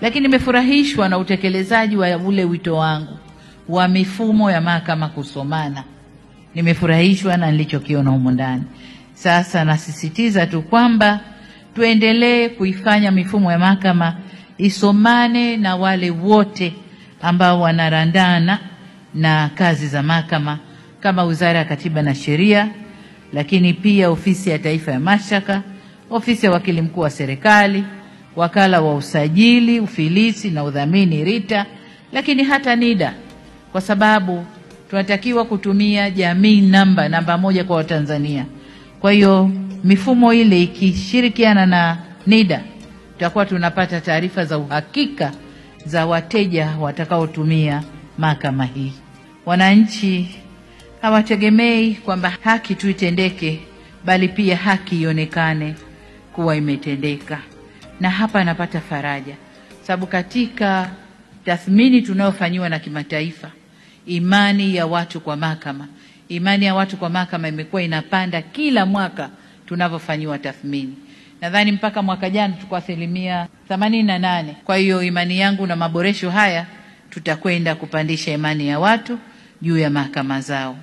Lakini nimefurahishwa na utekelezaji wa ule wito wangu wa mifumo ya mahakama kusomana. Nimefurahishwa na nilichokiona humo ndani. Sasa nasisitiza tu kwamba tuendelee kuifanya mifumo ya mahakama isomane na wale wote ambao wanarandana na kazi za mahakama, kama Wizara ya Katiba na Sheria, lakini pia Ofisi ya Taifa ya Mashtaka, Ofisi ya Wakili Mkuu wa Serikali, Wakala wa Usajili, Ufilisi na Udhamini RITA, lakini hata NIDA, kwa sababu tunatakiwa kutumia jamii namba moja kwa Watanzania. Kwa hiyo mifumo ile ikishirikiana na NIDA, tutakuwa tunapata taarifa za uhakika za wateja watakaotumia mahakama hii. Wananchi hawategemei kwamba haki tu itendeke, bali pia haki ionekane kuwa imetendeka. Na hapa napata faraja, sababu katika tathmini tunayofanywa na kimataifa, imani ya watu kwa mahakama imekuwa inapanda kila mwaka tunavyofanywa tathmini. Nadhani mpaka mwaka jana tulikuwa 88%. Kwa hiyo imani yangu na maboresho haya tutakwenda kupandisha imani ya watu juu ya mahakama zao.